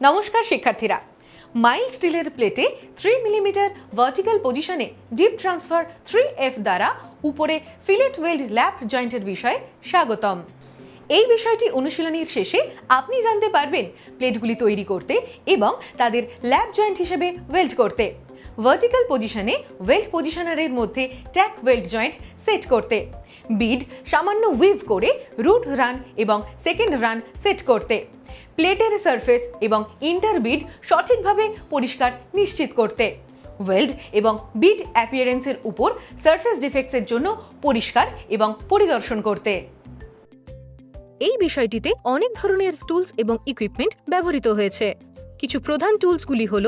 নমস্কার শিক্ষার্থীরা, মাইল স্টিলের প্লেটে 3 মিলিমিটার ভার্টিক্যাল পজিশনে ডিপ ট্রান্সফার 3F দ্বারা উপরে ফিলেট ওয়েল্ড ল্যাপ জয়েন্টের বিষয়ে স্বাগতম। এই বিষয়টি অনুশীলনীর শেষে আপনি জানতে পারবেন প্লেটগুলি তৈরি করতে এবং তাদের ল্যাপ জয়েন্ট হিসেবে ওয়েল্ড করতে, ভার্টিক্যাল পজিশনে ওয়েল্ড পজিশনারের মধ্যে ট্যাক ওয়েল্ড জয়েন্ট সেট করতে, বিড সামান্য উইভ করে রুট রান এবং সেকেন্ড রান সেট করতে, প্লেটের সারফেস এবং ইন্টারবিড সঠিকভাবে পরিষ্কার নিশ্চিত করতে, ওয়েল্ড এবং বিড অ্যাপিয়ারেন্সের উপর সারফেস ডিফেক্টসের জন্য পরিষ্কার এবং পরিদর্শন করতে। এই বিষয়টিতে অনেক ধরনের টুলস এবং ইকুইপমেন্ট ব্যবহৃত হয়েছে। কিছু প্রধান টুলসগুলি হল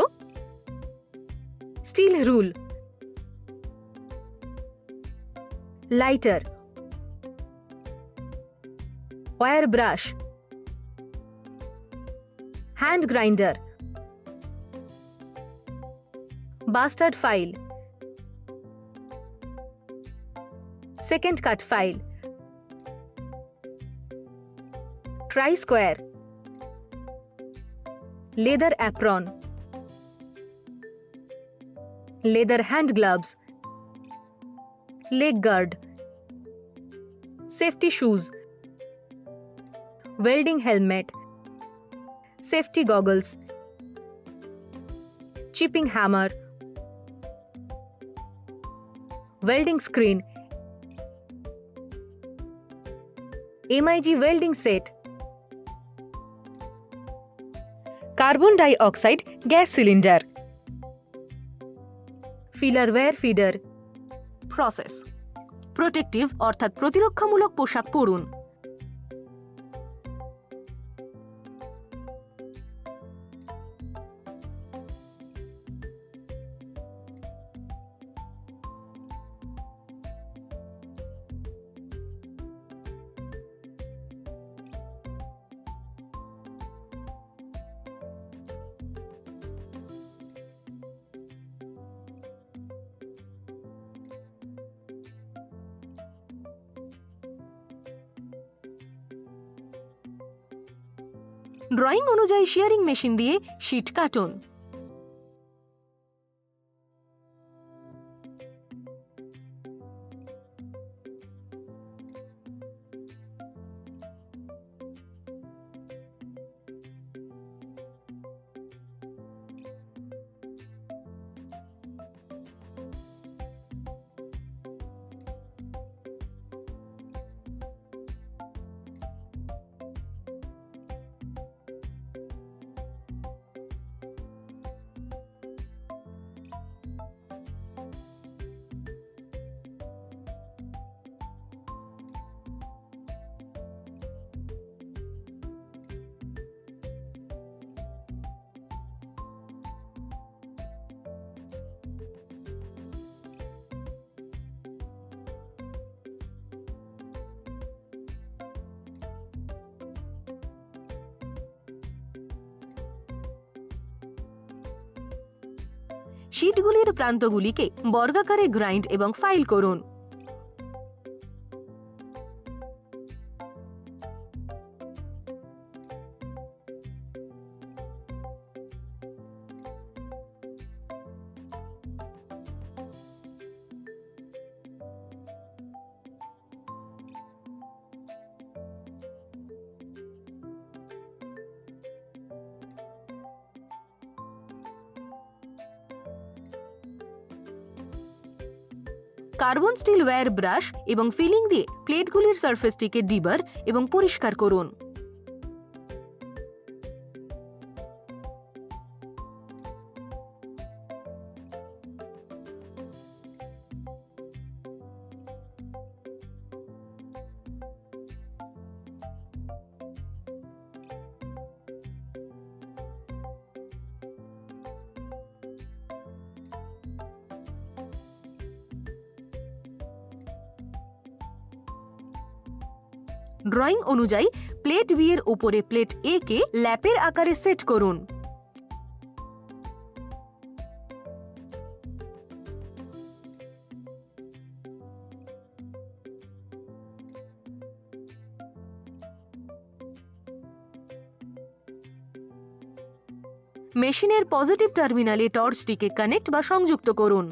steel rule, lighter, wire brush, hand grinder, bastard file, second cut file, try square, leather apron, leather hand gloves, leg guard, safety shoes, welding helmet, safety goggles, chipping hammer, welding screen, MIG welding set, carbon dioxide gas cylinder, filler wire feeder. Process: protective অর্থাৎ প্রতিরক্ষামূলক পোশাক পরুন। Drawing অনুযায়ী shearing machine দিয়ে sheet কাটুন। শীটগুলির প্রান্তগুলিকে বর্গাকারে গ্রাইন্ড এবং ফাইল করুন। কার্বন স্টিল ওয়্যার ব্রাশ এবং ফিলিং দিয়ে প্লেটগুলির সারফেসটিকে ডিবার এবং পরিষ্কার করুন। ড্রয়িং অনুযায়ী প্লেট বি এর উপরে প্লেট এ কে ল্যাপের আকারে সেট করুন। মেশিনের পজিটিভ টার্মিনালে টর্চটিকে কানেক্ট বা সংযুক্ত করুন।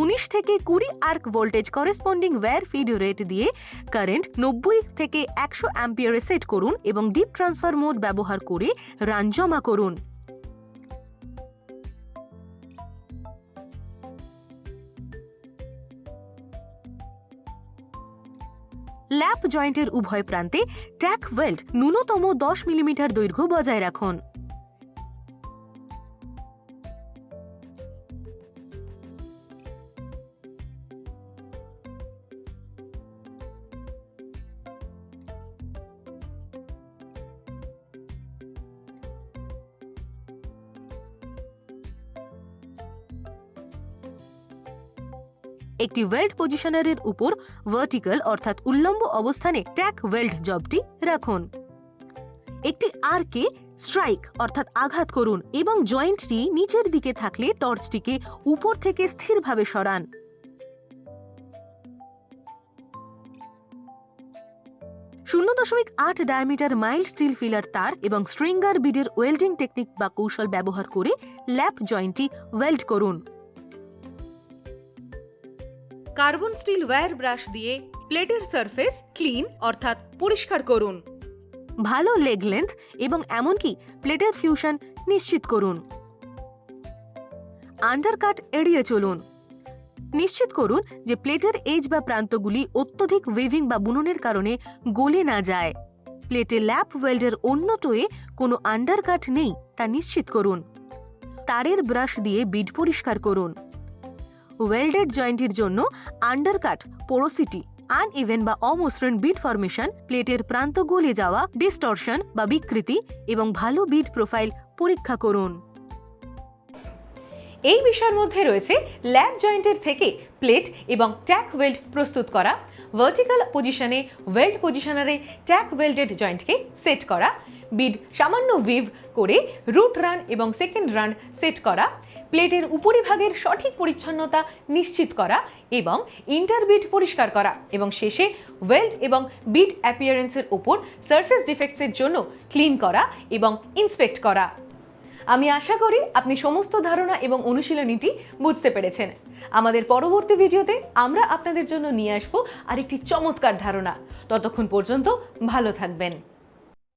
উনিশ থেকে 20 arc voltage corresponding wire feed rate দিয়ে কারেন্ট 90 থেকে 100 অ্যাম্পিয়ারে সেট করুন এবং ডিপ ট্রান্সফার মোড ব্যবহার করে রান জমা করুন। ল্যাপ জয়েন্টের উভয় প্রান্তে ট্যাক ওয়েল্ড ন্যূনতম 10 মিলিমিটার দৈর্ঘ্য বজায় রাখুন। একটি ওয়েল্ড পজিশনারের উপর ভার্টিক্যাল অর্থাৎ উল্লম্ব অবস্থানে ট্যাক ওয়েল্ড জবটি রাখুন। একটি আর্কে স্ট্রাইক অর্থাৎ আঘাত করুন এবং জয়েন্টটি নিচের দিকে থাকলে টর্চটিকে উপর থেকে স্থিরভাবে সরান। 0.8 ডায়ামিটার মাইল্ড স্টিল ফিলার তার এবং স্ট্রিঙ্গার বিডের ওয়েল্ডিং টেকনিক বা কৌশল ব্যবহার করে ল্যাপ জয়েন্টটি ওয়েল্ড করুন। কার্বন স্টিল ওয়্যার ব্রাশ দিয়ে প্লেটের সারফেস ক্লিন অর্থাৎ পরিষ্কার করুন। ভালো লেগ লেন্থ এবং এমনকি প্লেটের ফিউশন নিশ্চিত করুন। আন্ডারকাট এড়িয়ে চলুন। নিশ্চিত করুন যে প্লেটের এজ বা প্রান্তগুলি অত্যধিক ওয়েভিং বা বুননের কারণে গলে না যায়। প্লেটে ল্যাপ ওয়েল্ডের অন্য টোয়ে কোনো আন্ডারকাট নেই তা নিশ্চিত করুন। তারের ব্রাশ দিয়ে বিড পরিষ্কার করুন। ওয়েল্ডেড জয়েন্টের জন্য আন্ডারকাট পোরোসিটি, আনইভেন বা অমসৃণ বিড ফরমেশন, প্লেটের প্রান্ত গলে যাওয়া, ডিস্টরশন বা বিকৃতি এবং ভালো বিড প্রোফাইল পরীক্ষা করুন। এই বিষয়ের মধ্যে রয়েছে ল্যাপ জয়েন্টের থেকে প্লেট এবং ট্যাক ওয়েল্ড প্রস্তুত করা, ভার্টিক্যাল পজিশনে ওয়েল্ড পজিশনারে ট্যাক ওয়েল্ডেড জয়েন্টকে সেট করা, বিড সামান্য উইভ করে রুট রান এবং সেকেন্ড রান সেট করা, প্লেটের উপরিভাগের সঠিক পরিচ্ছন্নতা নিশ্চিত করা এবং ইন্টারবিট পরিষ্কার করা এবং শেষে ওয়েল্ড এবং বিড অ্যাপিয়ারেন্সের উপর সারফেস ডিফেক্টসের জন্য ক্লিন করা এবং ইন্সপেক্ট করা। আমি আশা করি আপনি সমস্ত ধারণা এবং অনুশীলনীটি বুঝতে পেরেছেন। আমাদের পরবর্তী ভিডিওতে আমরা আপনাদের জন্য নিয়ে আসবো আরেকটি চমৎকার ধারণা। ততক্ষণ পর্যন্ত ভালো থাকবেন।